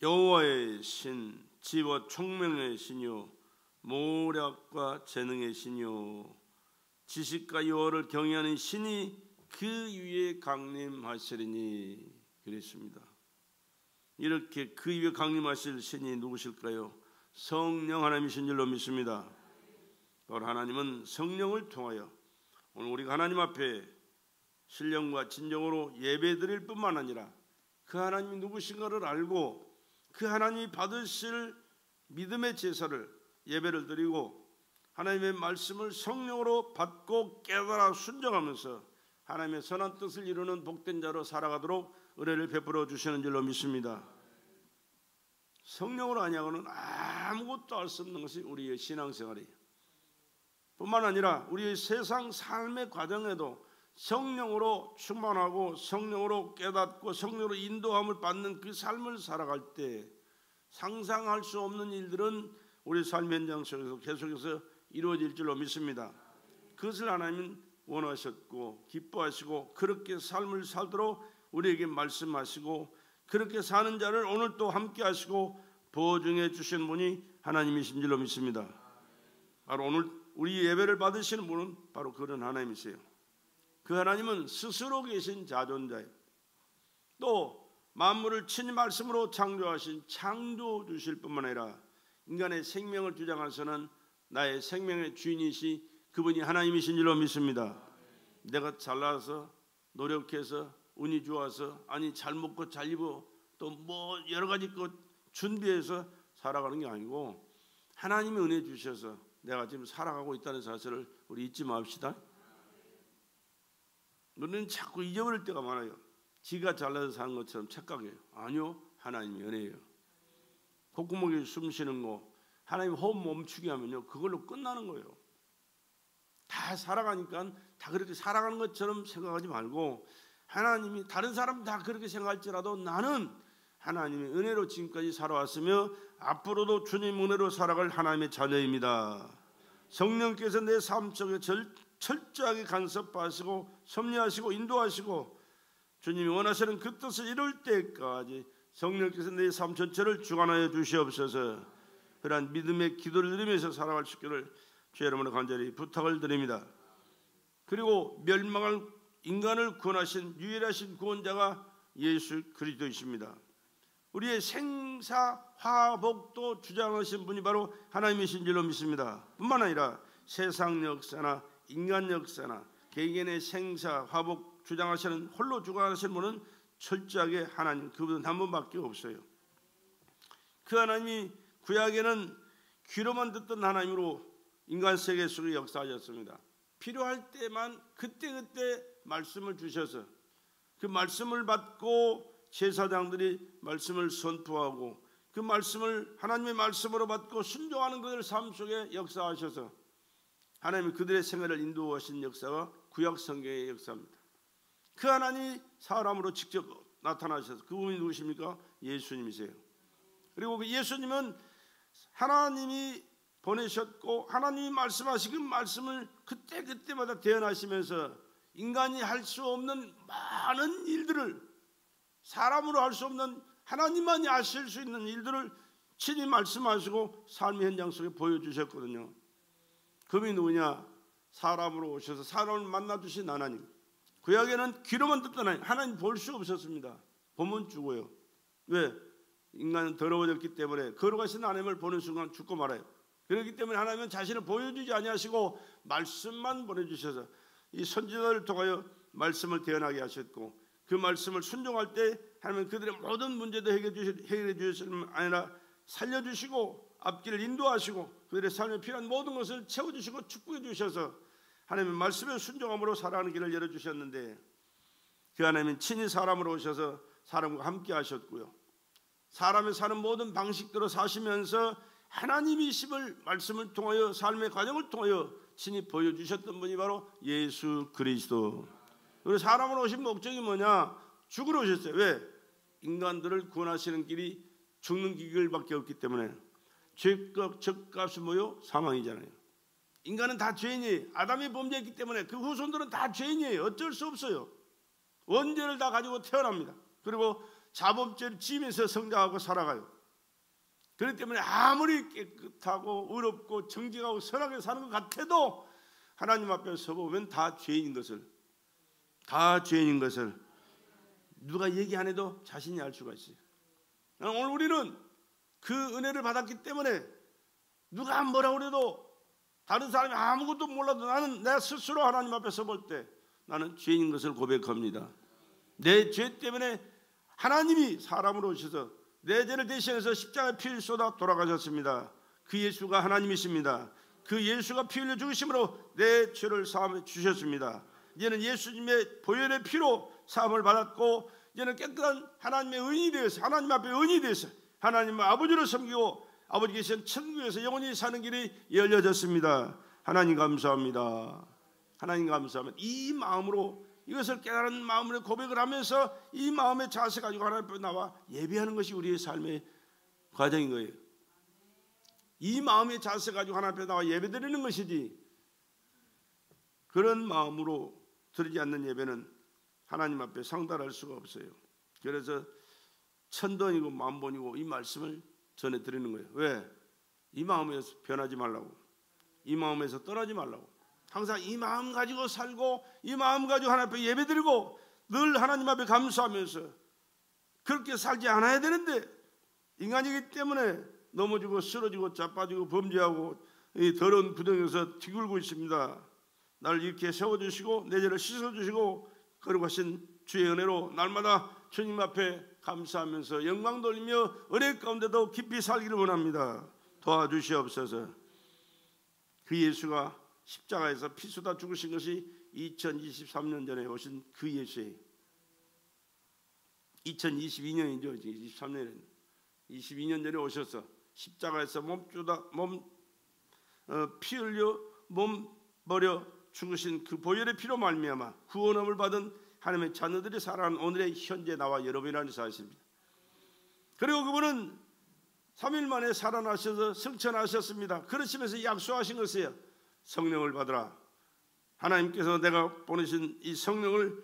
여호와의 신, 지와 총명의 신이요 모략과 재능의 신이요 지식과 여호와를 경외하는 신이 그 위에 강림하시리니 그랬습니다. 이렇게 그 위에 강림하실 신이 누구실까요? 성령 하나님이신 줄로 믿습니다. 바로 하나님은 성령을 통하여 오늘 우리가 하나님 앞에 신령과 진정으로 예배드릴 뿐만 아니라 그 하나님이 누구신가를 알고 그 하나님이 받으실 믿음의 제사를 예배를 드리고 하나님의 말씀을 성령으로 받고 깨달아 순종하면서 하나님의 선한 뜻을 이루는 복된 자로 살아가도록 은혜를 베풀어 주시는 줄로 믿습니다. 성령으로 아니하고는 아무것도 할 수 없는 것이 우리의 신앙생활이에요. 뿐만 아니라 우리의 세상 삶의 과정에도 성령으로 충만하고 성령으로 깨닫고 성령으로 인도함을 받는 그 삶을 살아갈 때 상상할 수 없는 일들은 우리 삶 현장 속에서 계속해서 이루어질 줄로 믿습니다. 그것을 하나님은 원하셨고 기뻐하시고 그렇게 삶을 살도록 우리에게 말씀하시고 그렇게 사는 자를 오늘 또 함께 하시고 보증해 주신 분이 하나님이신 줄로 믿습니다. 바로 오늘 우리 예배를 받으시는 분은 바로 그런 하나님이세요. 그 하나님은 스스로 계신 자존자예요. 또 만물을 친히 말씀으로 창조하신 창조주실 뿐만 아니라 인간의 생명을 주장하시는 나의 생명의 주인이시 그분이 하나님이신 줄로 믿습니다. 내가 잘나서 노력해서 운이 좋아서 아니 잘 먹고 잘 입어 또 뭐 여러 가지 것 준비해서 살아가는 게 아니고 하나님이 은혜 주셔서 내가 지금 살아가고 있다는 사실을 우리 잊지 맙시다. 우리는 자꾸 잊어버릴 때가 많아요. 지가 잘나서 사는 것처럼 착각해요. 아니요, 하나님이 은혜예요. 콧구멍에 숨 쉬는 거 하나님 호흡 멈추게 하면요 그걸로 끝나는 거예요. 다 살아가니까 다 그렇게 살아가는 것처럼 생각하지 말고 하나님이 다른 사람 다 그렇게 생각할지라도 나는 하나님의 은혜로 지금까지 살아왔으며 앞으로도 주님 은혜로 살아갈 하나님의 자녀입니다. 성령께서 내 삶 속에 철저하게 간섭하시고 섭리하시고 인도하시고 주님이 원하시는 그 뜻을 이룰 때까지 성령께서 내 삶 전체를 주관하여 주시옵소서. 그러한 믿음의 기도를 드리면서 살아갈 수 있기를 주의 이름으로 간절히 부탁을 드립니다. 그리고 멸망할 인간을 구원하신 유일하신 구원자가 예수 그리스도이십니다. 우리의 생사화복도 주장하신 분이 바로 하나님이신 줄로 믿습니다. 뿐만 아니라 세상 역사나 인간 역사나 개개인의 생사화복 주장하시는 홀로 주관하시는 분은 철저하게 하나님 그분은 한 분밖에 없어요. 그 하나님이 구약에는 귀로만 듣던 하나님으로 인간 세계 속에 역사하셨습니다. 필요할 때만 그때그때 말씀을 주셔서 그 말씀을 받고 제사장들이 말씀을 선포하고 그 말씀을 하나님의 말씀으로 받고 순종하는 그들 삶 속에 역사하셔서 하나님이 그들의 생활을 인도하신 역사가 구약 성경의 역사입니다. 그 하나님이 사람으로 직접 나타나셔서 그분이 누구십니까? 예수님이세요. 그리고 그 예수님은 하나님이 보내셨고 하나님이 말씀하신 그 말씀을 그때그때마다 대언하시면서 인간이 할 수 없는 많은 일들을 사람으로 할 수 없는 하나님만이 하실 수 있는 일들을 친히 말씀하시고 삶의 현장 속에 보여주셨거든요. 그분이 누구냐? 사람으로 오셔서 사람을 만나주신 하나님. 구약에는 귀로만 듣던 하나님, 하나님 볼 수 없었습니다. 보면 죽어요. 왜? 인간은 더러워졌기 때문에 거룩하신 하나님을 보는 순간 죽고 말아요. 그렇기 때문에 하나님은 자신을 보여주지 아니하시고 말씀만 보내주셔서 이 선지자를 통하여 말씀을 대언하게 하셨고 그 말씀을 순종할 때 하나님은 그들의 모든 문제도 해결해 주실 뿐 아니라 살려주시고 앞길을 인도하시고 그들의 삶에 필요한 모든 것을 채워주시고 축복해 주셔서 하나님의 말씀에 순종함으로 살아가는 길을 열어주셨는데 그 하나님은 친히 사람으로 오셔서 사람과 함께 하셨고요. 사람의 사는 모든 방식대로 사시면서 하나님이심을 말씀을 통하여 삶의 과정을 통하여 친히 보여주셨던 분이 바로 예수 그리스도. 그리고 사람으로 오신 목적이 뭐냐? 죽으러 오셨어요. 왜? 인간들을 구원하시는 길이 죽는 길밖에 없기 때문에. 죄값, 적값이 뭐요? 사망이잖아요. 인간은 다 죄인이에요. 아담이 범죄했기 때문에 그 후손들은 다 죄인이에요. 어쩔 수 없어요. 원죄를 다 가지고 태어납니다. 그리고 자범죄를 지으면서 성장하고 살아가요. 그렇기 때문에 아무리 깨끗하고 의롭고 정직하고 선하게 사는 것 같아도 하나님 앞에 서보면 다 죄인인 것을 누가 얘기 안 해도 자신이 알 수가 있어요. 오늘 우리는 그 은혜를 받았기 때문에 누가 뭐라고 그래도 다른 사람이 아무것도 몰라도 나는 내 스스로 하나님 앞에 서볼 때 나는 죄인인 것을 고백합니다. 내 죄 때문에 하나님이 사람으로 오셔서 내 죄를 대신해서 십자가에 피를 쏟아 돌아가셨습니다. 그 예수가 하나님이십니다. 그 예수가 피 흘려 죽으심으로 내 죄를 사함해 주셨습니다. 이제는 예수님의 보혈의 피로 사함을 받았고 이제는 깨끗한 하나님의 의인이 되어서 하나님 앞에 의인이 되어서 하나님의 아버지를 섬기고 아버지 계신 천국에서 영원히 사는 길이 열려졌습니다. 하나님 감사합니다. 하나님 감사합니다. 이 마음으로 이것을 깨달은 마음으로 고백을 하면서 이 마음의 자세 가지고 하나님 앞에 나와 예배하는 것이 우리의 삶의 과정인 거예요. 이 마음의 자세 가지고 하나님 앞에 나와 예배드리는 것이지 그런 마음으로 드리지 않는 예배는 하나님 앞에 상달할 수가 없어요. 그래서 천번이고 만번이고 이 말씀을 전해드리는 거예요. 왜? 이 마음에서 변하지 말라고, 이 마음에서 떠나지 말라고, 항상 이 마음 가지고 살고 이 마음 가지고 하나님 앞에 예배드리고 늘 하나님 앞에 감사하면서 그렇게 살지 않아야 되는데 인간이기 때문에 넘어지고 쓰러지고 자빠지고 범죄하고 이 더러운 구덩이에서 뒤굴고 있습니다. 나를 이렇게 세워주시고 내 죄를 씻어주시고 거룩하신 주의 은혜로 날마다 주님 앞에 감사하면서 영광 돌리며 은혜 가운데도 깊이 살기를 원합니다. 도와주시옵소서. 그 예수가 십자가에서 피 쏟아 죽으신 것이 2023년 전에 오신 그 예수예요. 2022년이죠. 23년에는 22년 전에 오셔서 십자가에서 피 흘려 몸 버려 죽으신 그 보혈의 피로 말미암아 구원함을 받은 하나님의 자녀들이 살아가는 오늘의 현재 나와 여러분이라는 사실입니다. 그리고 그분은 3일 만에 살아나셔서 승천하셨습니다. 그러시면서 약속하신 것이에요. 성령을 받으라. 하나님께서 내가 보내신 이 성령을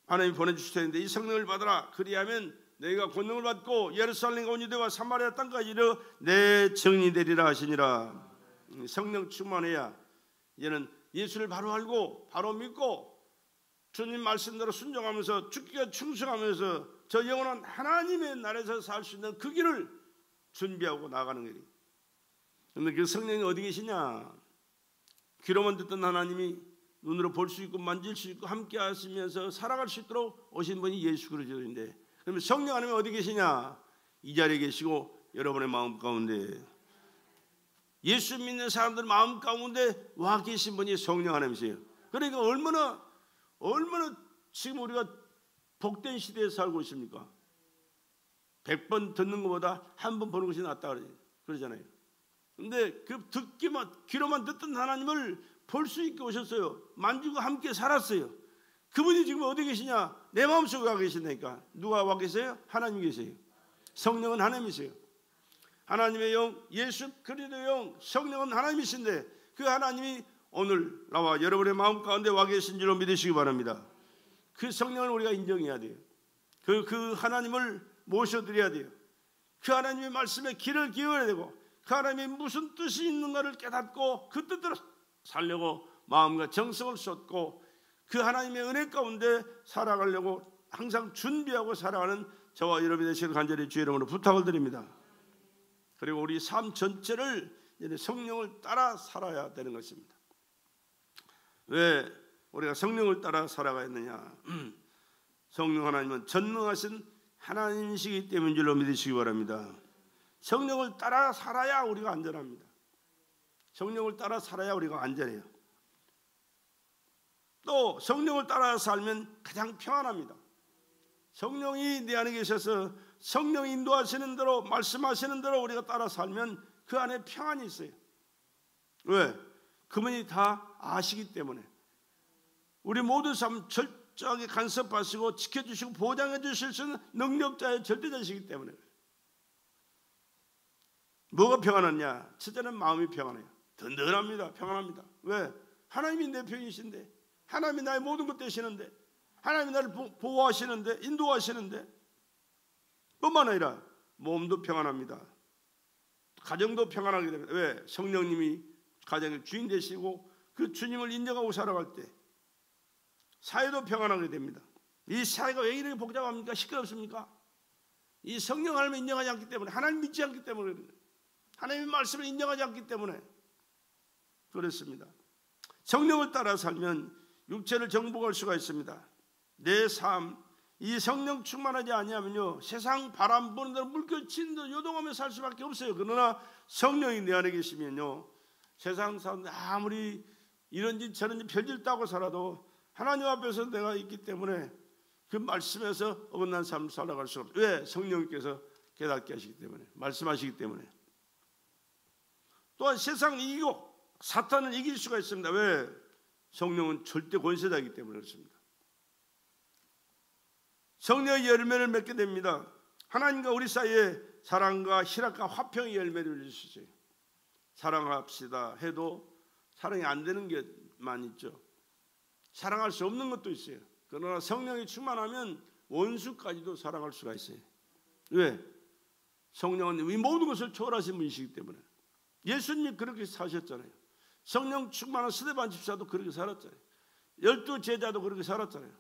하나님이 보내주실 텐데 이 성령을 받으라. 그리하면 내가 권능을 받고 예루살렘과 온 유대와 사마리아 땅까지 이르러 내 증인이 되리라 하시니라. 성령 충만해야 이제는 예수를 바로 알고 바로 믿고 주님 말씀대로 순종하면서 죽기가 충성하면서 저 영원한 하나님의 나라에서 살 수 있는 그 길을 준비하고 나가는 길이. 그런데 그 성령이 어디 계시냐? 귀로만 듣던 하나님이 눈으로 볼 수 있고 만질 수 있고 함께 하시면서 살아갈 수 있도록 오신 분이 예수 그리스도인데, 그러면 성령 하나님이 어디 계시냐? 이 자리에 계시고 여러분의 마음 가운데, 예수 믿는 사람들 마음 가운데 와 계신 분이 성령 하나님이세요. 그러니까 얼마나 지금 우리가 복된 시대에 살고 있습니까? 100번 듣는 것보다 한 번 보는 것이 낫다 그러잖아요. 근데 그 귀로만 듣던 하나님을 볼 수 있게 오셨어요. 만지고 함께 살았어요. 그분이 지금 어디 계시냐? 내 마음속에 와 계신다니까. 누가 와 계세요? 하나님 계세요. 성령은 하나님이세요. 하나님의 영, 예수 그리스도의 영, 성령은 하나님이신데 그 하나님이 오늘 나와 여러분의 마음 가운데 와 계신 줄로 믿으시기 바랍니다. 그 성령을 우리가 인정해야 돼요. 그 하나님을 모셔드려야 돼요. 그 하나님의 말씀에 귀를 기울여야 되고 그 하나님이 무슨 뜻이 있는가를 깨닫고 그 뜻대로 살려고 마음과 정성을 쏟고 그 하나님의 은혜 가운데 살아가려고 항상 준비하고 살아가는 저와 여러분이 되시길 간절히 주의 이름으로 부탁을 드립니다. 그리고 우리 삶 전체를 성령을 따라 살아야 되는 것입니다. 왜 우리가 성령을 따라 살아가야 하느냐? 성령 하나님은 전능하신 하나님이시기 때문인 줄로 믿으시기 바랍니다. 성령을 따라 살아야 우리가 안전합니다. 성령을 따라 살아야 우리가 안전해요. 또 성령을 따라 살면 가장 평안합니다. 성령이 내 안에 계셔서 성령이 인도하시는 대로 말씀하시는 대로 우리가 따라 살면 그 안에 평안이 있어요. 왜? 그분이 다 아시기 때문에 우리 모든 삶 철저하게 간섭하시고 지켜주시고 보장해 주실 수 있는 능력자의 절대자이시기 때문에. 뭐가 평안하냐? 첫째는 마음이 평안해요. 든든합니다. 평안합니다. 왜? 하나님이 내 편이신데, 하나님이 나의 모든 것 되시는데, 하나님이 나를 보호하시는데, 인도하시는데, 뿐만 아니라 몸도 평안합니다. 가정도 평안하게 됩니다. 왜? 성령님이 가정의 주인 되시고 그 주님을 인정하고 살아갈 때 사회도 평안하게 됩니다. 이 사회가 왜 이렇게 복잡합니까? 시끄럽습니까? 이 성령 하나님을 인정하지 않기 때문에, 하나님 믿지 않기 때문에, 하나님의 말씀을 인정하지 않기 때문에 그렇습니다. 성령을 따라 살면 육체를 정복할 수가 있습니다. 내 삶, 이 성령 충만하지 아니하면요, 세상 바람 부는 대로 물결치는 대로 요동하며 살 수밖에 없어요. 그러나 성령이 내 안에 계시면요, 세상 사람들 아무리 이런지 저런지 별짓 따고 살아도 하나님 앞에서 내가 있기 때문에 그 말씀에서 어긋난 삶을 살아갈 수가 없어요. 왜? 성령께서 깨닫게 하시기 때문에, 말씀하시기 때문에. 또한 세상을 이기고 사탄을 이길 수가 있습니다. 왜? 성령은 절대 권세자이기 때문에 그렇습니다. 성령의 열매를 맺게 됩니다. 하나님과 우리 사이에 사랑과 희락과 화평의 열매를 맺을 수 있어요. 사랑합시다 해도 사랑이 안 되는 게만 있죠. 사랑할 수 없는 것도 있어요. 그러나 성령이 충만하면 원수까지도 사랑할 수가 있어요. 왜? 성령은 이 모든 것을 초월하신 분이시기 때문에. 예수님이 그렇게 사셨잖아요. 성령 충만한 스데반 집사도 그렇게 살았잖아요. 12 제자도 그렇게 살았잖아요.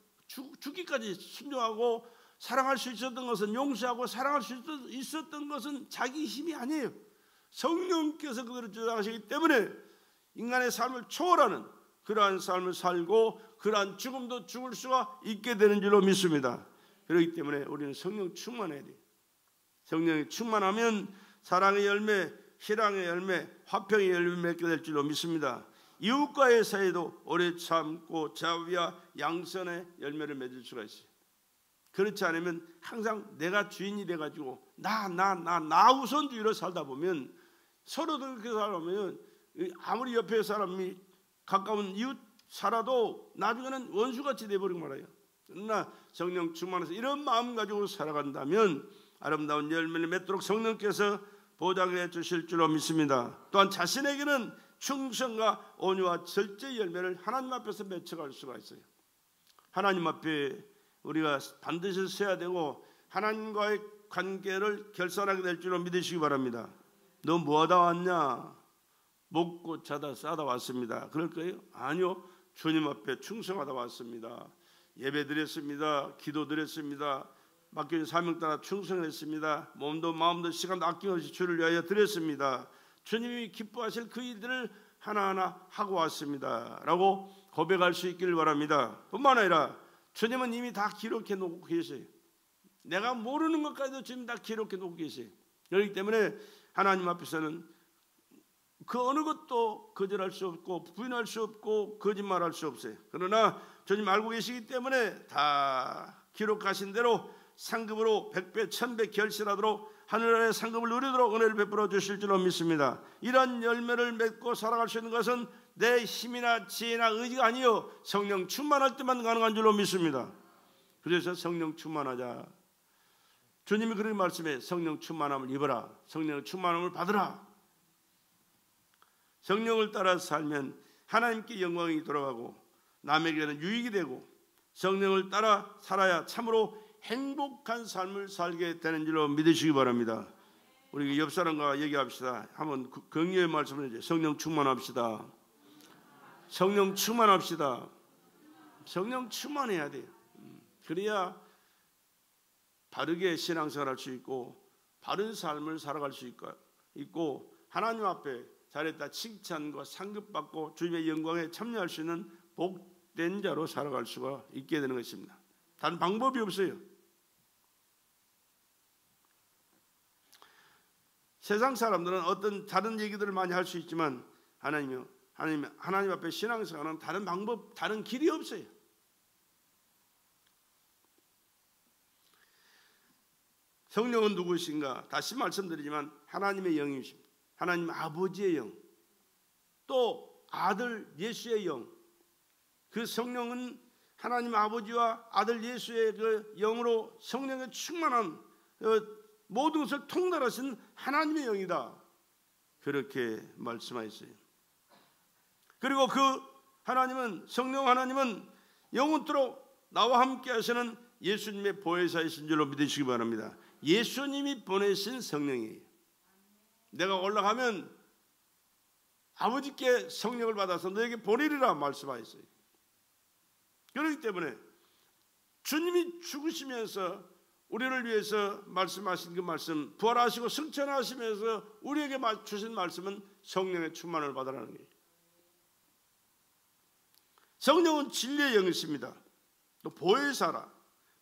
죽기까지 순종하고 사랑할 수 있었던 것은, 용서하고 사랑할 수 있었던 것은 자기 힘이 아니에요. 성령께서 그들을 주장하시기 때문에 인간의 삶을 초월하는 그러한 삶을 살고 그러한 죽음도 죽을 수가 있게 되는 줄로 믿습니다. 그렇기 때문에 우리는 성령 충만해야 돼요. 성령이 충만하면 사랑의 열매, 희랑의 열매, 화평의 열매 맺게 될 줄로 믿습니다. 이웃과의 사이도 오래 참고 자비와 양선의 열매를 맺을 수가 있어요. 그렇지 않으면 항상 내가 주인이 돼가지고 나 우선주의로 살다 보면, 서로 그렇게 살아보면 아무리 옆에 사람이 가까운 이웃 살아도 나중에는 원수같이 돼버리고 말아요. 그러나 성령 충만해서 이런 마음 가지고 살아간다면 아름다운 열매를 맺도록 성령께서 보장해 주실 줄로 믿습니다. 또한 자신에게는 충성과 온유와 절제의 열매를 하나님 앞에서 맺혀갈 수가 있어요. 하나님 앞에 우리가 반드시 서야 되고 하나님과의 관계를 결산하게 될 줄로 믿으시기 바랍니다. 너 뭐하다 왔냐? 먹고 자다 싸다 왔습니다. 그럴 거예요? 아니요. 주님 앞에 충성하다 왔습니다. 예배 드렸습니다. 기도 드렸습니다. 맡겨진 사명 따라 충성했습니다. 몸도 마음도 시간도 아낌없이 주를 위하여 드렸습니다. 주님이 기뻐하실 그 일들을 하나하나 하고 왔습니다 라고 고백할 수 있기를 바랍니다. 뿐만 아니라 주님은 이미 다 기록해 놓고 계세요. 내가 모르는 것까지도 주님 다 기록해 놓고 계세요. 그렇기 때문에 하나님 앞에서는 그 어느 것도 거절할 수 없고 부인할 수 없고 거짓말할 수 없어요. 그러나 주님 알고 계시기 때문에 다 기록하신 대로 상급으로 100배 1000배 결실하도록 하늘의 상급을 누리도록 은혜를 베풀어 주실 줄로 믿습니다. 이런 열매를 맺고 살아갈 수 있는 것은 내 힘이나 지혜나 의지가 아니요 성령 충만할 때만 가능한 줄로 믿습니다. 그래서 성령 충만하자. 주님이 그렇게 말씀해. 성령 충만함을 입어라. 성령 충만함을 받으라. 성령을 따라 살면 하나님께 영광이 돌아가고 남에게는 유익이 되고 성령을 따라 살아야 참으로 행복한 삶을 살게 되는 줄로 믿으시기 바랍니다. 우리 옆 사람과 얘기합시다. 한번 격려의 말씀을 해주세요. 성령 충만합시다. 성령 충만합시다. 성령 충만해야 돼요. 그래야 바르게 신앙생활 할 수 있고 바른 삶을 살아갈 수 있고 하나님 앞에 잘했다 칭찬과 상급받고 주님의 영광에 참여할 수 있는 복된 자로 살아갈 수가 있게 되는 것입니다. 다른 방법이 없어요. 세상 사람들은 어떤 다른 얘기들을 많이 할 수 있지만 하나님 앞에 신앙생활은 다른 방법, 다른 길이 없어요. 성령은 누구신가? 다시 말씀드리지만 하나님의 영이십니다. 하나님 아버지의 영, 또 아들 예수의 영. 그 성령은 하나님 아버지와 아들 예수의 그 영으로 성령의 충만한 모든 것을 통달하신 하나님의 영이다. 그렇게 말씀하셨어요. 그리고 그 하나님은, 성령 하나님은 영원토록 나와 함께 하시는 예수님의 보혜사이신 줄로 믿으시기 바랍니다. 예수님이 보내신 성령이에요. 내가 올라가면 아버지께 성령을 받아서 너에게 보내리라 말씀하셨어요. 그렇기 때문에 주님이 죽으시면서 우리를 위해서 말씀하신 그 말씀, 부활하시고 승천하시면서 우리에게 주신 말씀은 성령의 충만을 받으라는 거예요. 성령은 진리의 영이십니다. 또 보혜사라,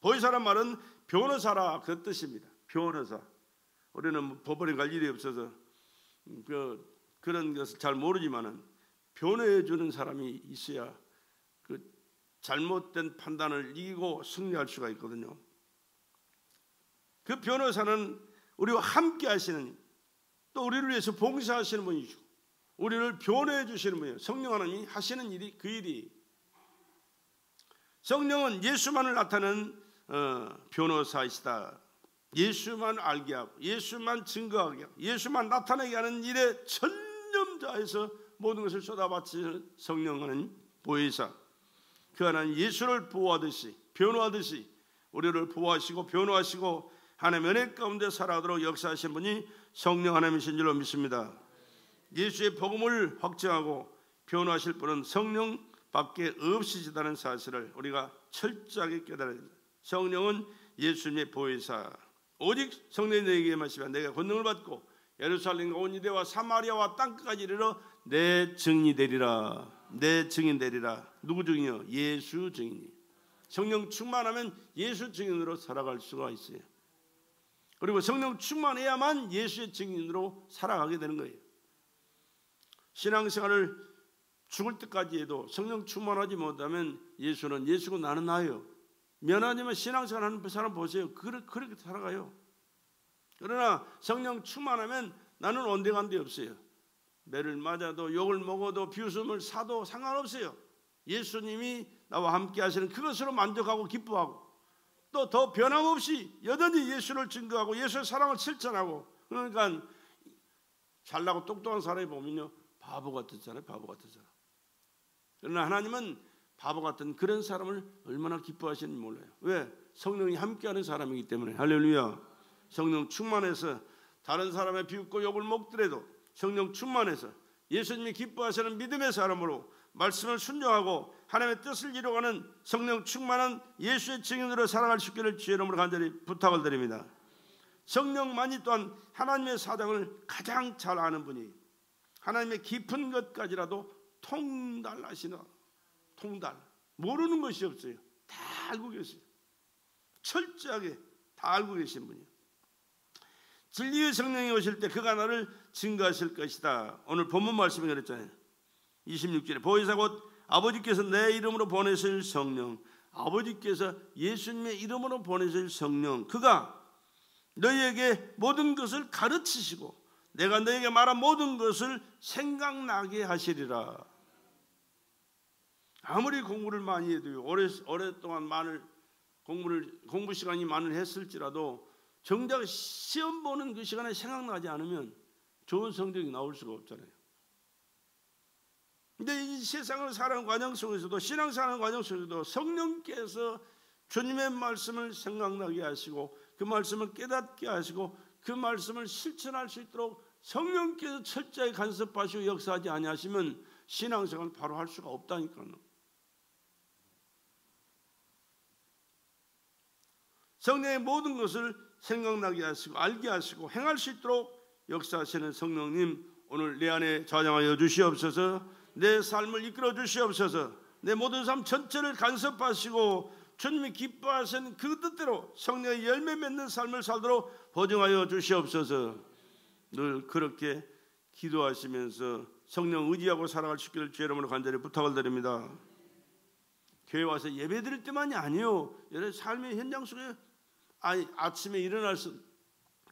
보혜사란 말은 변호사라 그 뜻입니다. 변호사. 우리는 법원에 갈 일이 없어서 그런 것을 잘 모르지만은 변호해 주는 사람이 있어야 그 잘못된 판단을 이기고 승리할 수가 있거든요. 그 변호사는 우리와 함께 하시는, 또 우리를 위해서 봉사하시는 분이시고 우리를 변호해 주시는 분이에요. 성령 하나님이 하시는 일이 그 일이. 성령은 예수만을 나타내는 변호사이시다. 예수만 알게 하고 예수만 증거하게 하고 예수만 나타내게 하는 일에 전념자에서 모든 것을 쏟아바치는 성령은 보혜사. 그 하나님 예수를 보호하듯이 변호하듯이 우리를 보호하시고 변호하시고 하나님의 은혜 가운데 살아가도록 역사하신 분이 성령 하나님이신 줄로 믿습니다. 예수의 복음을 확증하고 변호하실 분은 성령 밖에 없으시다는 사실을 우리가 철저하게 깨달아야 됩니다. 성령은 예수님의 보혜사. 오직 성령이 너에게 마시면 내가 권능을 받고 예루살렘과 온 유대와 사마리아와 땅끝까지 이르러 내 증인이 되리라. 내 증인 되리라. 누구 증인이요? 예수 증인이. 성령 충만하면 예수 증인으로 살아갈 수가 있어요. 그리고 성령 충만해야만 예수의 증인으로 살아가게 되는 거예요. 신앙생활을 죽을 때까지 해도 성령 충만하지 못하면 예수는 예수고 나는 나예요. 미안하지만 신앙생활 하는 사람 보세요. 그렇게 살아가요. 그러나 성령 충만하면 나는 온데간데 없어요. 매를 맞아도 욕을 먹어도 비웃음을 사도 상관없어요. 예수님이 나와 함께 하시는 그것으로 만족하고 기뻐하고 또 더 변함없이 여전히 예수를 증거하고 예수의 사랑을 실천하고. 그러니까 잘나고 똑똑한 사람이 보면요 바보 같았잖아요. 바보 같은 사람. 그러나 하나님은 바보 같은 그런 사람을 얼마나 기뻐하시는지 몰라요. 왜? 성령이 함께하는 사람이기 때문에. 할렐루야. 성령 충만해서 다른 사람의 비웃고 욕을 먹더라도 성령 충만해서 예수님이 기뻐하시는 믿음의 사람으로 말씀을 순종하고 하나님의 뜻을 이루어가는 성령 충만한 예수의 증인으로 살아갈 수 있기를 주의 이름으로 간절히 부탁을 드립니다. 성령만이 또한 하나님의 사정을 가장 잘 아는 분이 하나님의 깊은 것까지라도 통달하시나. 통달. 모르는 것이 없어요. 다 알고 계세요. 철저하게 다 알고 계신 분이에요. 진리의 성령이 오실 때 그가 나를 증거하실 것이다. 오늘 본문 말씀이 그랬잖아요. 26절에 보혜사 곧 아버지께서 내 이름으로 보내실 성령. 아버지께서 예수님의 이름으로 보내실 성령. 그가 너희에게 모든 것을 가르치시고 내가 너희에게 말한 모든 것을 생각나게 하시리라. 아무리 공부를 많이 해도요 오랫동안 공부 시간이 많이 했을지라도 정작 시험 보는 그 시간에 생각나지 않으면 좋은 성적이 나올 수가 없잖아요. 근데 이 세상을 살아가는 과정 속에서도 신앙생활 과정 속에서도 성령께서 주님의 말씀을 생각나게 하시고 그 말씀을 깨닫게 하시고 그 말씀을 실천할 수 있도록 성령께서 철저히 간섭하시고 역사하지 아니하시면 신앙생활을 바로 할 수가 없다니까요. 성령의 모든 것을 생각나게 하시고 알게 하시고 행할 수 있도록 역사하시는 성령님, 오늘 내 안에 좌정하여 주시옵소서. 내 삶을 이끌어 주시옵소서. 내 모든 삶 전체를 간섭하시고 주님이 기뻐하시는 그 뜻대로 성령의 열매 맺는 삶을 살도록 보증하여 주시옵소서. 늘 그렇게 기도하시면서 성령 의지하고 살아갈 수 있기를 주의 이름으로 간절히 부탁을 드립니다. 교회 와서 예배 드릴 때만이 아니에요. 여러 삶의 현장 속에 아침에 일어날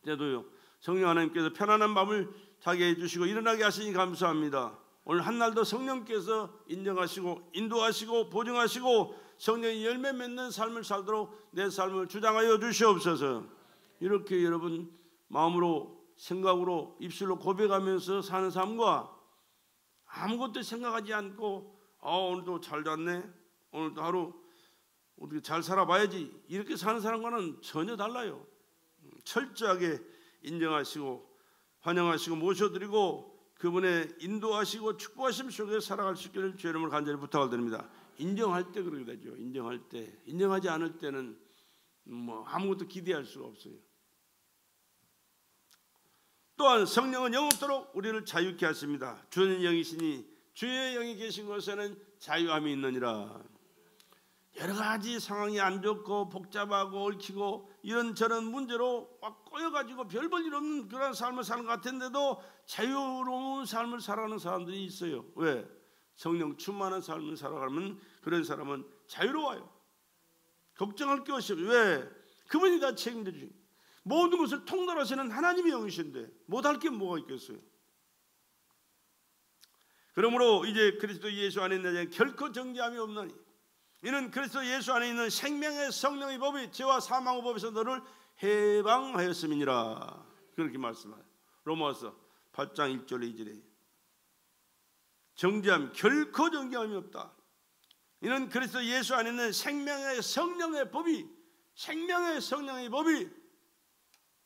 때도요 성령 하나님께서 편안한 밤을 자게 해주시고 일어나게 하시니 감사합니다. 오늘 한날도 성령께서 인정하시고 인도하시고 보증하시고 성령의 열매 맺는 삶을 살도록 내 삶을 주장하여 주시옵소서. 이렇게 여러분 마음으로 생각으로 입술로 고백하면서 사는 삶과 아무것도 생각하지 않고 오늘도 잘 잤네, 오늘도 하루 어떻게 잘 살아봐야지 이렇게 사는 사람과는 전혀 달라요. 철저하게 인정하시고 환영하시고 모셔드리고 그분의 인도하시고 축복하심 속에 살아갈 수 있기를 주의 이름으로 간절히 부탁을 드립니다. 인정할 때 그러게 되죠. 인정할 때. 인정하지 않을 때는 뭐 아무것도 기대할 수가 없어요. 또한 성령은 영원토록 우리를 자유케 하십니다. 주는 영이시니 주의 영이 계신 곳에는 자유함이 있느니라. 여러 가지 상황이 안 좋고 복잡하고 얽히고 이런저런 문제로 막 꼬여가지고 별 볼 일 없는 그런 삶을 사는 것 같은데도 자유로운 삶을 살아가는 사람들이 있어요. 왜? 성령 충만한 삶을 살아가면 그런 사람은 자유로워요. 걱정할 게 없어요. 왜? 그분이 다 책임져 주신 모든 것을 통달하시는 하나님의 영이신데 못할 게 뭐가 있겠어요? 그러므로 이제 그리스도 예수 안에 있는 자에게 결코 정죄함이 없나니 이는 그리스도 예수 안에 있는 생명의 성령의 법이 죄와 사망의 법에서 너를 해방하였음이니라. 그렇게 말씀해요. 로마서 8장 1절 2절에 정죄함 결코 정죄함이 없다. 이는 그리스도 예수 안에 있는 생명의 성령의 법이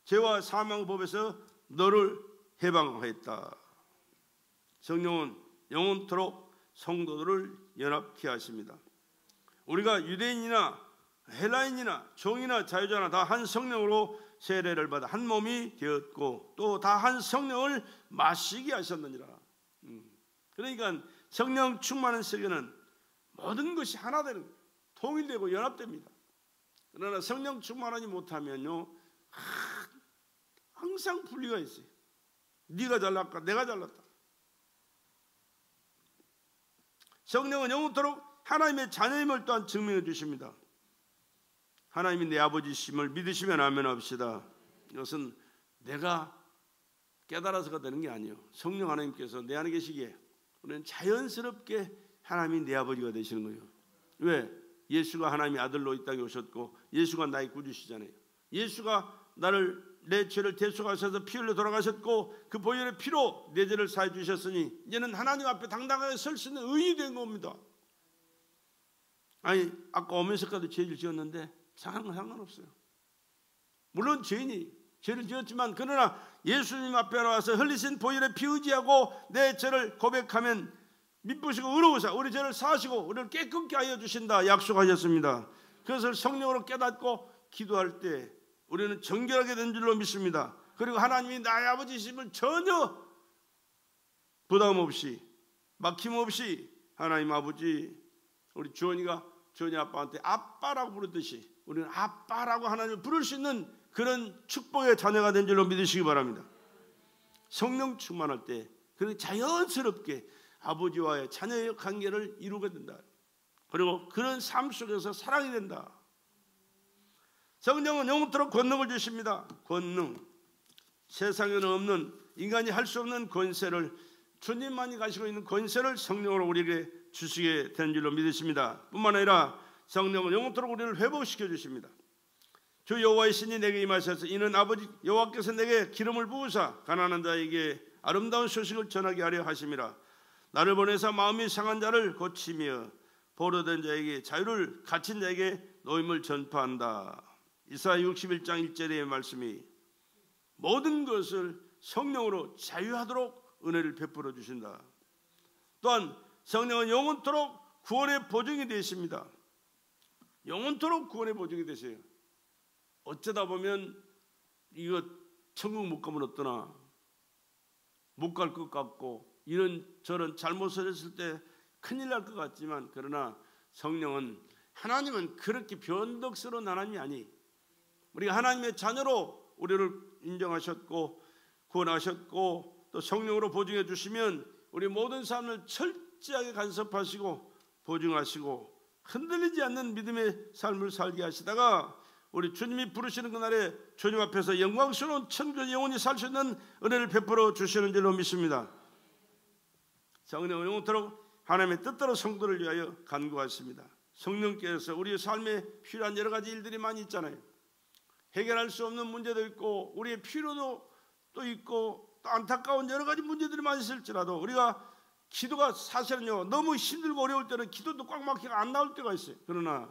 죄와 사망의 법에서 너를 해방하였다. 성령은 영원토록 성도들을 연합케 하십니다. 우리가 유대인이나 헬라인이나 종이나 자유자나 다 한 성령으로 세례를 받아 한 몸이 되었고 또 다 한 성령을 마시게 하셨느니라. 그러니까 성령 충만한 세계는 모든 것이 하나 되는 거예요. 통일되고 연합됩니다. 그러나 성령 충만하지 못하면요 항상 분리가 있어요. 네가 잘났다 내가 잘났다. 성령은 영원토록 하나님의 자녀임을 또한 증명해 주십니다. 하나님이 내 아버지심을 믿으시면 아멘합시다. 이것은 내가 깨달아서가 되는 게 아니에요. 성령 하나님께서 내 안에 계시기에 우리는 자연스럽게 하나님이 내 아버지가 되시는 거예요. 왜? 예수가 하나님의 아들로 이 땅에 오셨고 예수가 나의 구주시잖아요. 예수가 내 죄를 대속하셔서 피 흘려 돌아가셨고 그 보혈의 피로 내 죄를 사해 주셨으니 이제는 하나님 앞에 당당하게 설 수 있는 의인이 된 겁니다. 아니 아까 오면서까지 죄를 지었는데 상관없어요. 물론 죄인이 죄를 지었지만 그러나 예수님 앞에 나와서 흘리신 보혈의 피 의지하고 내 죄를 고백하면 미쁘시고 의로우사 우리 죄를 사하시고 우리를 깨끗게 하여 주신다 약속하셨습니다. 그것을 성령으로 깨닫고 기도할 때 우리는 정결하게 된 줄로 믿습니다. 그리고 하나님이 나의 아버지심을 전혀 부담 없이 막힘없이 하나님 아버지 우리 주원이 아빠한테 아빠라고 부르듯이 우리는 아빠라고 하나님을 부를 수 있는 그런 축복의 자녀가 된 줄로 믿으시기 바랍니다. 성령 충만할 때 그렇게 자연스럽게 아버지와의 자녀의 관계를 이루게 된다. 그리고 그런 삶 속에서 사랑이 된다. 성령은 영원토록 권능을 주십니다. 권능, 세상에는 없는 인간이 할 수 없는 권세를 주님만이 가지고 있는 권세를 성령으로 우리에게 주시게 된 줄로 믿으십니다. 뿐만 아니라 성령은 영원토록 우리를 회복시켜 주십니다. 주 여호와의 신이 내게 임하셔서 이는 아버지 여호와께서 내게 기름을 부으사 가난한 자에게 아름다운 소식을 전하게 하려 하심이라. 나를 보내사 마음이 상한 자를 고치며 포로된 자에게 자유를 갇힌 자에게 노임을 전파한다. 이사야 61장 1절의 말씀이 모든 것을 성령으로 자유하도록 은혜를 베풀어 주신다. 또한 성령은 영원토록 구원의 보증이 되십니다. 영원토록 구원의 보증이 되세요. 어쩌다 보면 이거 천국 못 가면 어떠나 못 갈 것 같고 이런저런 잘못을 했을 때 큰일 날 것 같지만 그러나 성령은 하나님은 그렇게 변덕스러운 하나님이 아니 우리가 하나님의 자녀로 우리를 인정하셨고 구원하셨고 또 성령으로 보증해 주시면 우리 모든 삶을 철저하게 간섭하시고 보증하시고 흔들리지 않는 믿음의 삶을 살게 하시다가 우리 주님이 부르시는 그날에 주님 앞에서 영광스러운 천국에 영원히 살 수 있는 은혜를 베풀어 주시는 줄로 믿습니다. 성령은 영원토록 하나님의 뜻대로 성도를 위하여 간구하십니다. 성령께서 우리의 삶에 필요한 여러 가지 일들이 많이 있잖아요. 해결할 수 없는 문제도 있고 우리의 필요도 또 있고 또 안타까운 여러 가지 문제들이 많이 있을지라도 우리가 기도가 사실은요 너무 힘들고 어려울 때는 기도도 꽉 막히고 안 나올 때가 있어요. 그러나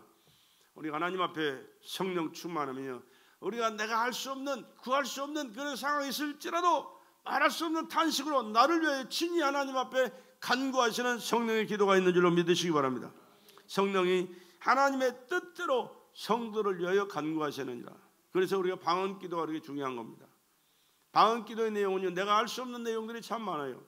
우리가 하나님 앞에 성령 충만하면요 우리가 내가 할 수 없는, 구할 수 없는 그런 상황이 있을지라도 말할 수 없는 탄식으로 나를 위해 친히 하나님 앞에 간구하시는 성령의 기도가 있는 줄로 믿으시기 바랍니다. 성령이 하나님의 뜻대로 성도를 위하여 간구하시느니라. 그래서 우리가 방언 기도가 그렇게 중요한 겁니다. 방언 기도의 내용은요, 내가 알 수 없는 내용들이 참 많아요.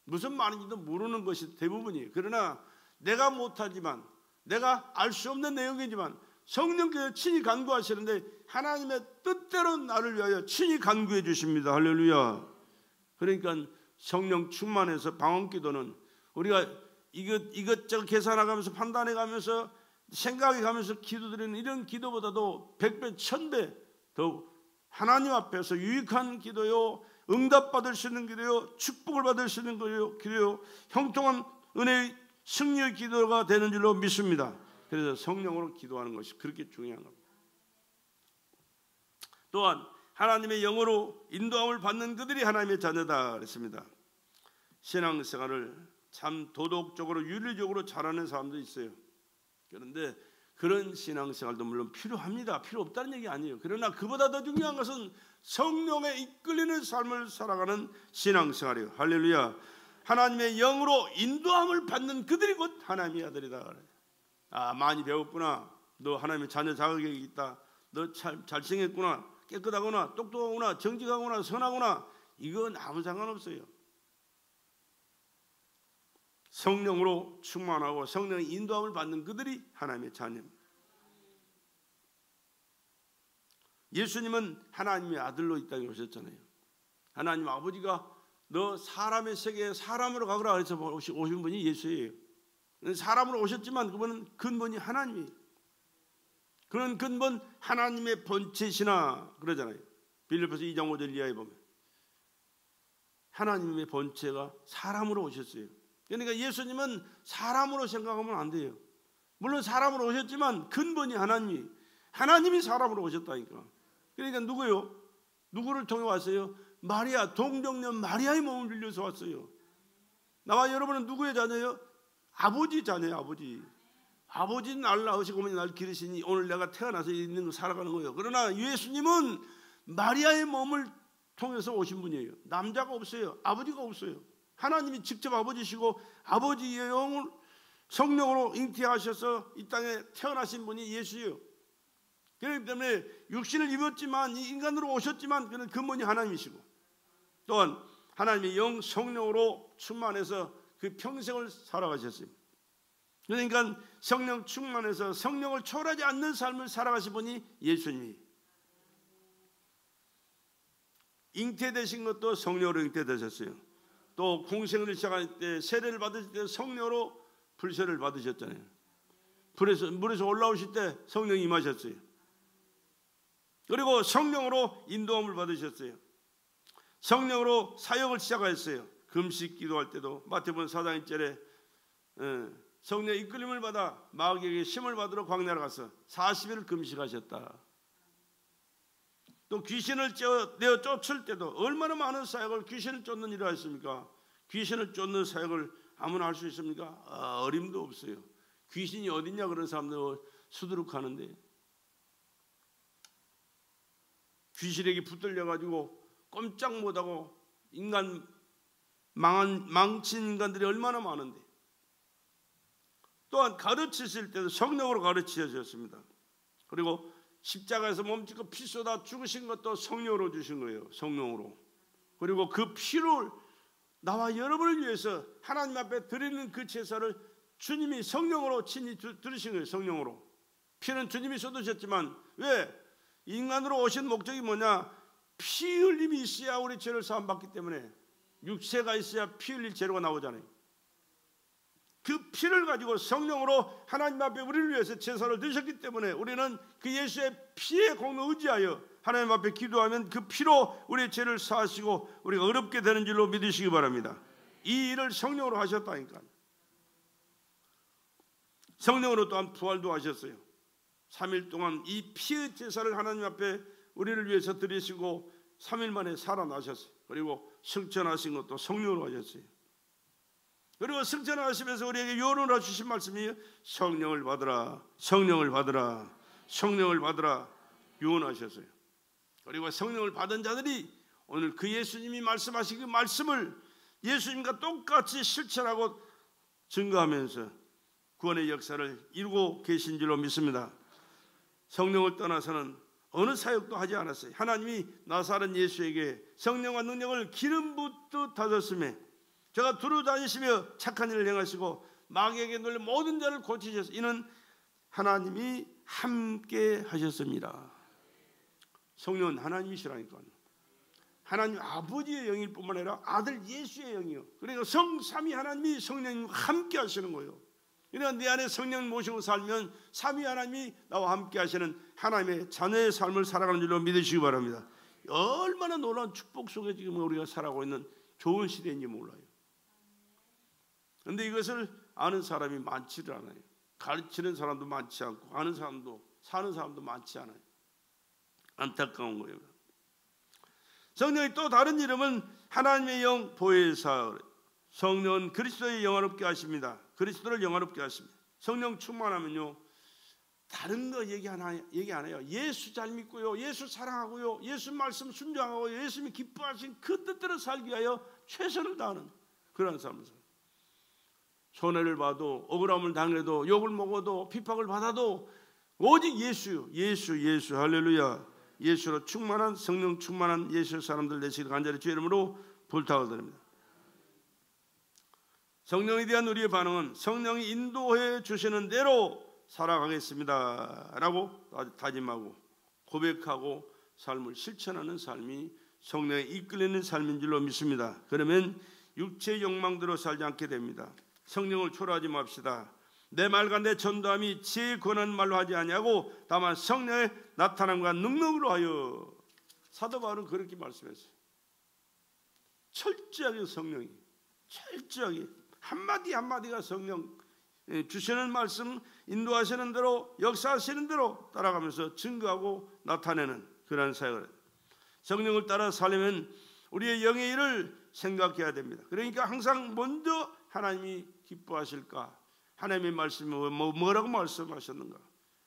무슨 말인지도 모르는 것이 대부분이에요. 그러나 내가 못하지만, 내가 알 수 없는 내용이지만 성령께서 친히 간구하시는데 하나님의 뜻대로 나를 위하여 친히 간구해 주십니다. 할렐루야. 그러니까 성령 충만해서 방언 기도는 우리가 이것저것 계산해가면서 판단해가면서 생각해가면서 기도드리는 이런 기도보다도 100배, 1000배 더 하나님 앞에서 유익한 기도요, 응답받을 수 있는 기도요, 축복을 받을 수 있는 기도요, 형통한 은혜의 승리의 기도가 되는 줄로 믿습니다. 그래서 성령으로 기도하는 것이 그렇게 중요한 겁니다. 또한 하나님의 영으로 인도함을 받는 그들이 하나님의 자녀다 그랬습니다. 신앙생활을 참 도덕적으로 윤리적으로 잘하는 사람도 있어요. 그런데 그런 신앙생활도 물론 필요합니다. 필요 없다는 얘기 아니에요. 그러나 그보다 더 중요한 것은 성령에 이끌리는 삶을 살아가는 신앙생활이에요. 할렐루야. 하나님의 영으로 인도함을 받는 그들이 곧 하나님의 아들이다. 아, 많이 배웠구나. 너 하나님의 자녀 자격이 있다. 너 참 잘생겼구나. 깨끗하구나. 똑똑하구나. 정직하구나. 선하구나. 이건 아무 상관없어요. 성령으로 충만하고 성령의 인도함을 받는 그들이 하나님의 자녀입니다. 예수님은 하나님의 아들로 이 땅에 오셨잖아요. 하나님 아버지가 너 사람의 세계에 사람으로 가거라 해서 오신 분이 예수예요. 사람으로 오셨지만 그분은 근본이 하나님이에요. 그런 근본 하나님의 본체시나 그러잖아요. 빌립보서 2장 5절 이하에 보면 하나님의 본체가 사람으로 오셨어요. 그러니까 예수님은 사람으로 생각하면 안 돼요. 물론 사람으로 오셨지만 근본이 하나님이 사람으로 오셨다니까. 그러니까 누구요? 누구를 통해 왔어요? 마리아, 동정녀 마리아의 몸을 빌려서 왔어요. 나와 여러분은 누구의 자녀예요? 아버지 자녀예요. 아버지는 나를 낳으시고 어머니 나를 기르시니 오늘 내가 태어나서 있는 거 살아가는 거예요. 그러나 예수님은 마리아의 몸을 통해서 오신 분이에요. 남자가 없어요. 아버지가 없어요. 하나님이 직접 아버지시고 아버지의 영을 성령으로 잉태하셔서 이 땅에 태어나신 분이 예수예요. 그렇기 때문에 육신을 입었지만 인간으로 오셨지만 그는 근본이 하나님이시고 또한 하나님의 영 성령으로 충만해서 그 평생을 살아가셨어요. 그러니까 성령 충만해서 성령을 초월하지 않는 삶을 살아가신 분이 예수님이에요. 잉태되신 것도 성령으로 잉태되셨어요. 또 공생을 시작할 때 세례를 받으실 때 성령으로 불세를 받으셨잖아요. 물에서 올라오실 때 성령이 임하셨어요. 그리고 성령으로 인도함을 받으셨어요. 성령으로 사역을 시작하셨어요. 금식 기도할 때도 마태복음 4장 1절에 성령의 이끌림을 받아 마귀에게 힘을 받으러 광야로 가서 40일을 금식하셨다. 또 귀신을 내어 쫓을 때도 얼마나 많은 사역을 귀신을 쫓는 일을 하셨습니까? 귀신을 쫓는 사역을 아무나 할 수 있습니까? 어림도 없어요. 귀신이 어딨냐 그런 사람들 수두룩하는데 귀신에게 붙들려가지고 꼼짝 못하고 망친 인간들이 얼마나 많은데 또한 가르치실 때도 성령으로 가르치셨습니다. 그리고 십자가에서 몸짓고 피 쏟아 죽으신 것도 성령으로 주신 거예요. 성령으로. 그리고 그 피를 나와 여러분을 위해서 하나님 앞에 드리는 그 제사를 주님이 성령으로 친히 들으신 거예요. 성령으로. 피는 주님이 쏟으셨지만 왜? 인간으로 오신 목적이 뭐냐? 피 흘림이 있어야 우리 죄를 사함받기 때문에 육체가 있어야 피 흘릴 재료가 나오잖아요. 그 피를 가지고 성령으로 하나님 앞에 우리를 위해서 제사를 드셨기 때문에 우리는 그 예수의 피에 공로 의지하여 하나님 앞에 기도하면 그 피로 우리의 죄를 사하시고 우리가 어렵게 되는 줄로 믿으시기 바랍니다. 이 일을 성령으로 하셨다니까. 성령으로 또한 부활도 하셨어요. 3일 동안 이 피의 제사를 하나님 앞에 우리를 위해서 드리시고 3일 만에 살아나셨어요. 그리고 승천하신 것도 성령으로 하셨어요. 그리고 승천하시면서 우리에게 요론을 주신 말씀이 성령을 받으라, 성령을 받으라, 성령을 받으라 요원하셨어요. 그리고 성령을 받은 자들이 오늘 그 예수님이 말씀하신 그 말씀을 예수님과 똑같이 실천하고 증거하면서 구원의 역사를 이루고 계신 줄로 믿습니다. 성령을 떠나서는 어느 사역도 하지 않았어요. 하나님이 나사렛 예수에게 성령과 능력을 기름 붓듯 하셨음에 저가 두루 다니시며 착한 일을 행하시고 마귀에게 놀려 모든 자를 고치셔서 이는 하나님이 함께 하셨습니다. 성령은 하나님이시라니까요. 하나님 아버지의 영일 뿐만 아니라 아들 예수의 영이요. 그러니까 성삼위 하나님이 성령님과 함께 하시는 거예요. 그러니까 내 안에 성령을 모시고 살면 삼위 하나님이 나와 함께 하시는 하나님의 자녀의 삶을 살아가는 줄로 믿으시기 바랍니다. 얼마나 놀라운 축복 속에 지금 우리가 살아가고 있는 좋은 시대인지 몰라요. 그런데 이것을 아는 사람이 많지를 않아요. 가르치는 사람도 많지 않고 아는 사람도 사는 사람도 많지 않아요. 안타까운 거예요. 성령의 또 다른 이름은 하나님의 영 보혜사. 성령은 그리스도의 영화롭게 하십니다. 그리스도를 영화롭게 하십니다. 성령 충만하면요 다른 거 얘기 안 해요. 예수 잘 믿고요, 예수 사랑하고요, 예수 말씀 순종하고 예수님이 기뻐하신 그 뜻대로 살기 위하여 최선을 다하는 그런 삶을 살아요. 손해를 봐도 억울함을 당해도 욕을 먹어도 핍박을 받아도 오직 예수요, 예수 할렐루야. 예수로 충만한 성령 충만한 예수 사람들 되시길 간절히 주의 이름으로 부탁을 드립니다. 성령에 대한 우리의 반응은 성령이 인도해 주시는 대로 살아가겠습니다 라고 다짐하고 고백하고 삶을 실천하는 삶이 성령에 이끌리는 삶인 줄로 믿습니다. 그러면 육체의 욕망대로 살지 않게 됩니다. 성령을 초라하지 맙시다. 내 말과 내 전도함이 제 권한 말로 하지 아니하고 다만 성령의 나타남과 능력으로 하여. 사도 바울은 그렇게 말씀했어요. 철저하게 성령이 철저하게 한마디 한마디가 성령 주시는 말씀 인도하시는 대로 역사하시는 대로 따라가면서 증거하고 나타내는 그런 사역을. 성령을 따라 살려면 우리의 영의 일을 생각해야 됩니다. 그러니까 항상 먼저 하나님이 기뻐하실까, 하나님의 말씀이 뭐라고 말씀하셨는가,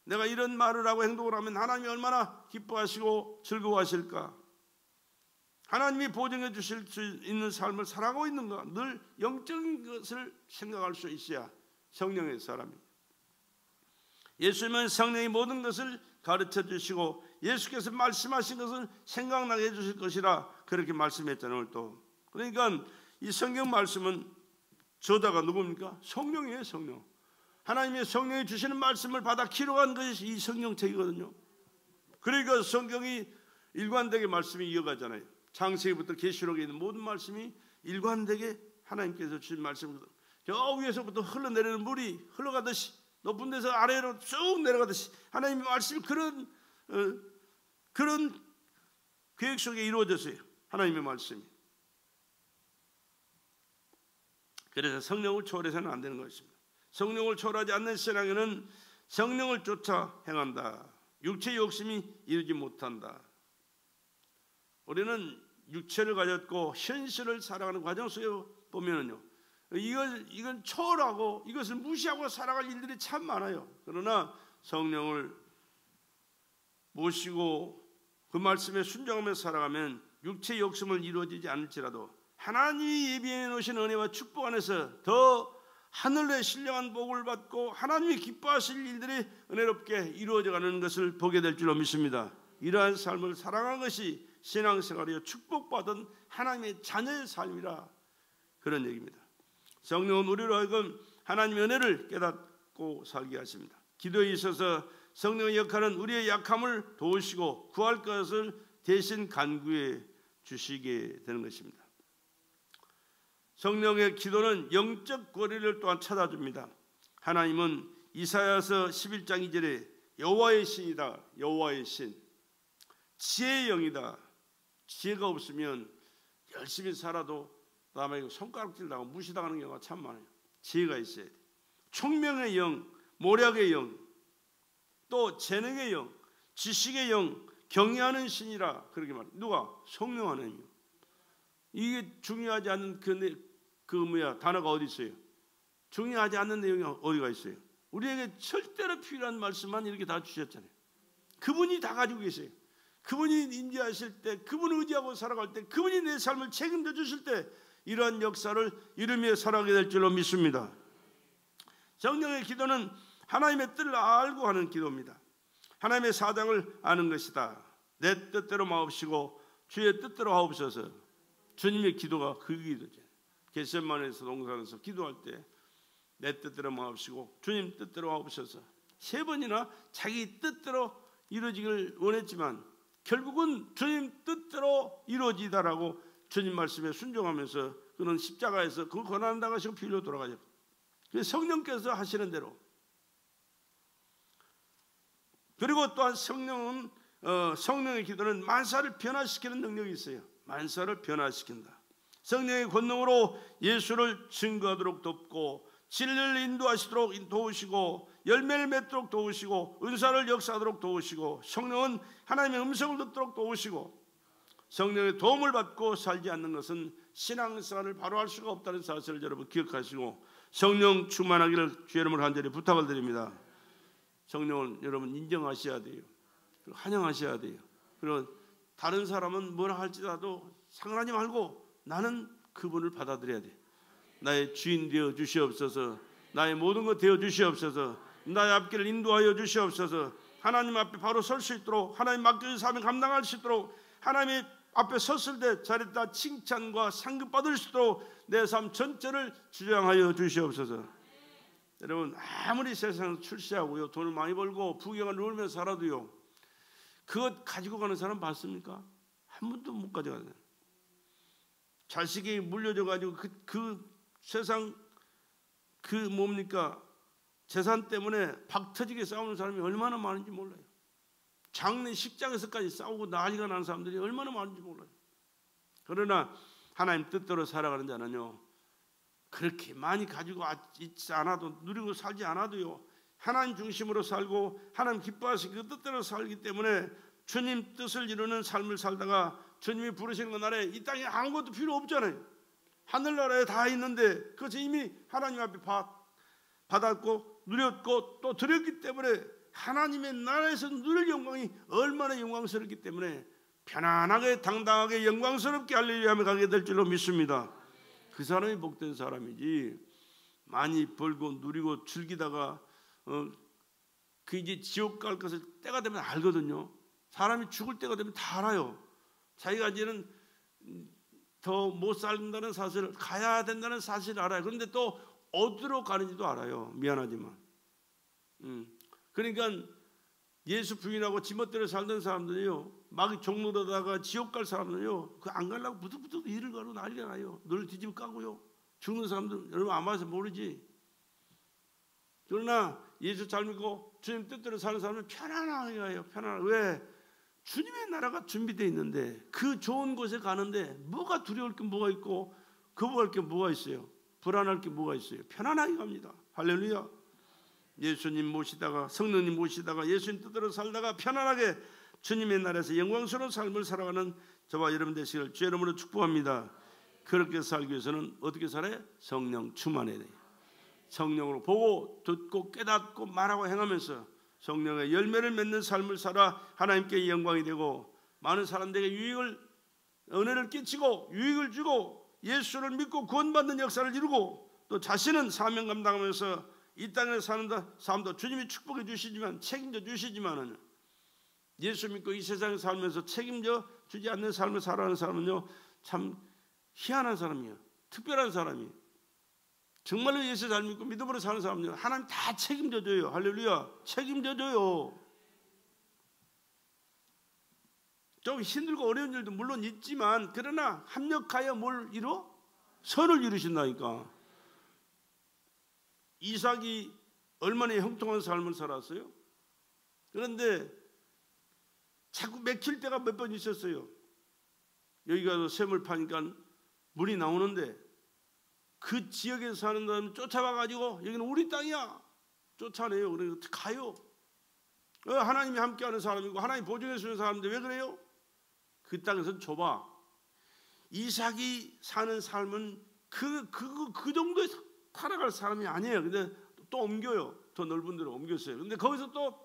내가 이런 말을 하고 행동을 하면 하나님이 얼마나 기뻐하시고 즐거워하실까, 하나님이 보증해 주실 수 있는 삶을 살아가고 있는가, 늘 영적인 것을 생각할 수 있어야 성령의 사람이. 예수님은 성령이 모든 것을 가르쳐 주시고 예수께서 말씀하신 것을 생각나게 해주실 것이라 그렇게 말씀했잖아요. 오늘 또 그러니까 이 성경 말씀은 저다가 누굽니까? 성령이에요. 성령. 하나님의 성령이 주시는 말씀을 받아 기록한 것이 이 성경책이거든요. 그러니까 성경이 일관되게 말씀이 이어가잖아요. 창세기부터 계시록에 있는 모든 말씀이 일관되게 하나님께서 주신 말씀이거든요. 저 위에서부터 흘러내리는 물이 흘러가듯이 높은 데서 아래로 쭉 내려가듯이 하나님의 말씀이 그런 계획 속에 이루어졌어요. 하나님의 말씀이. 그래서 성령을 초월해서는 안 되는 것입니다. 성령을 초월하지 않는 신앙에는 성령을 쫓아 행한다. 육체의 욕심이 이루지 못한다. 우리는 육체를 가졌고 현실을 살아가는 과정 속에 보면은요, 이건 초월하고 이것을 무시하고 살아갈 일들이 참 많아요. 그러나 성령을 모시고 그 말씀에 순종하며 살아가면 육체의 욕심을 이루어지지 않을지라도 하나님이 예비해 놓으신 은혜와 축복 안에서 더 하늘의 신령한 복을 받고 하나님이 기뻐하실 일들이 은혜롭게 이루어져가는 것을 보게 될 줄로 믿습니다. 이러한 삶을 살아가는 것이 신앙생활이요 축복받은 하나님의 자녀의 삶이라 그런 얘기입니다. 성령은 우리로 하여금 하나님의 은혜를 깨닫고 살게 하십니다. 기도에 있어서 성령의 역할은 우리의 약함을 도우시고 구할 것을 대신 간구해 주시게 되는 것입니다. 성령의 기도는 영적 거리를 또한 찾아줍니다. 하나님은 이사야서 11장 2절에 여호와의 신이다. 여호와의 신. 지혜의 영이다. 지혜가 없으면 열심히 살아도 다음에 손가락질 나고 무시당하는 경우가 참 많아요. 지혜가 있어야 돼. 총명의 영, 모략의 영, 또 재능의 영, 지식의 영, 경외하는 신이라 그렇게 말해요. 누가? 성령 하나님이요. 이게 중요하지 않은 단어가 어디 있어요? 중요하지 않는 내용이 어디가 있어요? 우리에게 절대로 필요한 말씀만 이렇게 다 주셨잖아요. 그분이 다 가지고 계세요. 그분이 임재하실 때, 그분을 의지하고 살아갈 때, 그분이 내 삶을 책임져 주실 때 이러한 역사를 이루며 살아가게 될 줄로 믿습니다. 성령의 기도는 하나님의 뜻을 알고 하는 기도입니다. 하나님의 사정을 아는 것이다. 내 뜻대로 마옵시고 주의 뜻대로 하옵소서. 주님의 기도가 그 기도죠. 겟세마네에서 동산에서 기도할 때 내 뜻대로 마옵시고 주님 뜻대로 하옵소서. 3번이나 자기 뜻대로 이루어지기를 원했지만 결국은 주님 뜻대로 이루어지다라고 주님 말씀에 순종하면서 그는 십자가에서 그 고난을 당하시고 피로 돌아가죠. 성령께서 하시는 대로. 그리고 또한 성령의 기도는 만사를 변화시키는 능력이 있어요. 만사를 변화시킨다. 성령의 권능으로 예수를 증거하도록 돕고 진리를 인도하시도록 도우시고 열매를 맺도록 도우시고 은사를 역사하도록 도우시고 성령은 하나님의 음성을 듣도록 도우시고 성령의 도움을 받고 살지 않는 것은 신앙생활을 바로 할 수가 없다는 사실을 여러분 기억하시고 성령 충만하기를 주의 이름으로 간절히 부탁을 드립니다. 성령을 여러분 인정하셔야 돼요. 환영하셔야 돼요. 그리고 다른 사람은 뭐라 할지라도 상관하지 말고 나는 그분을 받아들여야 돼. 나의 주인 되어 주시옵소서. 나의 모든 것 되어 주시옵소서. 나의 앞길을 인도하여 주시옵소서. 하나님 앞에 바로 설 수 있도록 하나님 맡겨진 사명 감당할 수 있도록 하나님 앞에 섰을 때 잘했다 칭찬과 상급 받을 수 있도록 내 삶 전체를 주장하여 주시옵소서. 여러분 아무리 세상에서 출세하고요 돈을 많이 벌고 부귀영화를 누리면서 살아도요 그것 가지고 가는 사람 봤습니까? 한 번도 못 가져가요. 자식이 물려줘 가지고 그 세상 그 뭡니까 재산 때문에 박 터지게 싸우는 사람이 얼마나 많은지 몰라요. 장례식장에서까지 싸우고 난리가 나는 사람들이 얼마나 많은지 몰라요. 그러나 하나님 뜻대로 살아가는 자는요 그렇게 많이 가지고 있지 않아도 누리고 살지 않아도요 하나님 중심으로 살고 하나님 기뻐하시는 그 뜻대로 살기 때문에 주님 뜻을 이루는 삶을 살다가 주님이 부르시는 그날에 이 땅에 아무것도 필요 없잖아요. 하늘나라에 다 있는데 그것이 이미 하나님 앞에 받았고 누렸고 또 드렸기 때문에 하나님의 나라에서 누릴 영광이 얼마나 영광스럽기 때문에 편안하게 당당하게 영광스럽게 할렐루야하며 가게 될 줄로 믿습니다. 그 사람이 복된 사람이지 많이 벌고 누리고 즐기다가 그 이제 지옥 갈 것을 때가 되면 알거든요. 사람이 죽을 때가 되면 다 알아요. 자기가 이제는 더 못 살는다는 사실을 가야 된다는 사실을 알아요. 그런데 또 어디로 가는지도 알아요. 미안하지만 그러니까 예수 부인하고 지멋대로 살던 사람들이요 막 종로로다가 지옥 갈 사람들이요 그 안 가려고 부득부득 일을 가고 난리가 나요. 늘 뒤집어 까고요. 죽는 사람들 여러분 안 와서 모르지. 그러나 예수 잘 믿고 주님 뜻대로 사는 사람은 편안하게 가요. 편안하게. 왜? 주님의 나라가 준비되어 있는데 그 좋은 곳에 가는데 뭐가 두려울 게 뭐가 있고 거부할 게 뭐가 있어요? 불안할 게 뭐가 있어요? 편안하게 갑니다. 할렐루야. 예수님 모시다가 성령님 모시다가 예수님 뜻대로 살다가 편안하게 주님의 나라에서 영광스러운 삶을 살아가는 저와 여러분 되시기를 주의 이름으로 축복합니다. 그렇게 살기 위해서는 어떻게 살아요? 성령 충만해야 돼요. 성령으로 보고 듣고 깨닫고 말하고 행하면서 성령의 열매를 맺는 삶을 살아 하나님께 영광이 되고 많은 사람들에게 은혜를 끼치고 유익을 주고 예수를 믿고 구원받는 역사를 이루고 또 자신은 사명 감당하면서 이 땅에 사는 삶도 주님이 축복해 주시지만 책임져 주시지만은 예수 믿고 이 세상에 살면서 책임져 주지 않는 삶을 살아가는 사람은요 참 희한한 사람이에요. 특별한 사람이에요. 정말로 예수 잘 믿고 믿음으로 사는 사람은요 하나님 다 책임져 줘요. 할렐루야. 책임져 줘요. 좀 힘들고 어려운 일도 물론 있지만 그러나 합력하여 뭘 이뤄? 선을 이루신다니까. 이삭이 얼마나 형통한 삶을 살았어요? 그런데 자꾸 맥힐 때가 몇 번 있었어요. 여기 가서 샘을 파니까 물이 나오는데 그 지역에서 사는 사람 쫓아와가지고 여기는 우리 땅이야 쫓아내요. 그래서 가요. 하나님이 함께하는 사람이고 하나님 보증해 주는 사람인데 왜 그래요? 그 땅에서는 좁아. 이삭이 사는 삶은 그 정도에 살아갈 사람이 아니에요. 근데 또 옮겨요. 더 넓은 데로 옮겼어요. 근데 거기서 또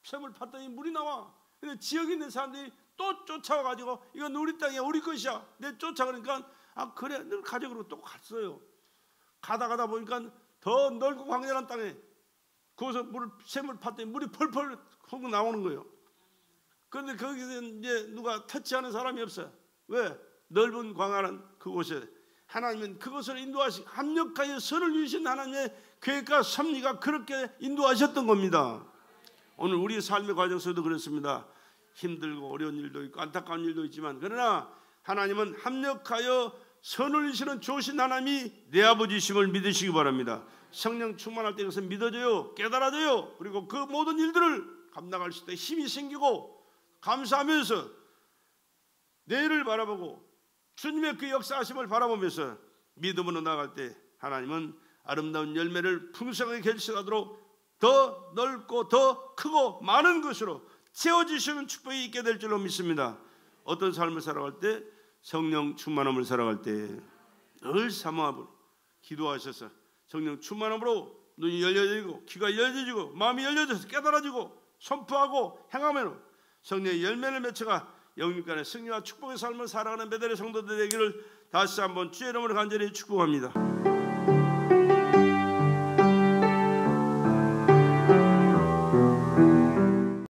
샘을 팠더니 물이 나와. 근데 지역에 있는 사람들이 또 쫓아와가지고 이건 우리 땅이야, 우리 것이야, 내 쫓아가니까 아 그래 늘 가족으로 또 갔어요. 가다 보니까 더 넓고 광활한 땅에 거기서 샘을 팠더니 물이 펄펄 흘러 나오는 거예요. 그런데 거기서 이제 누가 터치하는 사람이 없어요. 왜? 넓은 광활한 그곳에 하나님은 그것을 합력하여 선을 이루신 하나님의 계획과 섭리가 그렇게 인도하셨던 겁니다. 오늘 우리 삶의 과정 속에도 그렇습니다. 힘들고 어려운 일도 있고 안타까운 일도 있지만, 그러나 하나님은 합력하여 선을 이루시는 좋으신 하나님이 내 아버지심을 믿으시기 바랍니다. 성령 충만할 때 이것을 믿어져요, 깨달아져요. 그리고 그 모든 일들을 감당할 수 있게 힘이 생기고 감사하면서 내일을 바라보고 주님의 그 역사하심을 바라보면서 믿음으로 나아갈 때 하나님은 아름다운 열매를 풍성하게 결실하도록 더 넓고 더 크고 많은 것으로 채워주시는 축복이 있게 될 줄로 믿습니다. 어떤 삶을 살아갈 때? 성령 충만함을 살아갈 때 늘 사모함으로 기도하셔서 성령 충만함으로 눈이 열려지고 귀가 열려지고 마음이 열려져서 깨달아지고 선포하고 행하면 성령의 열매를 맺혀가 영육간의 승리와 축복의 삶을 살아가는 베델의 성도들 되기를 다시 한번 주의 이름으로 간절히 축복합니다.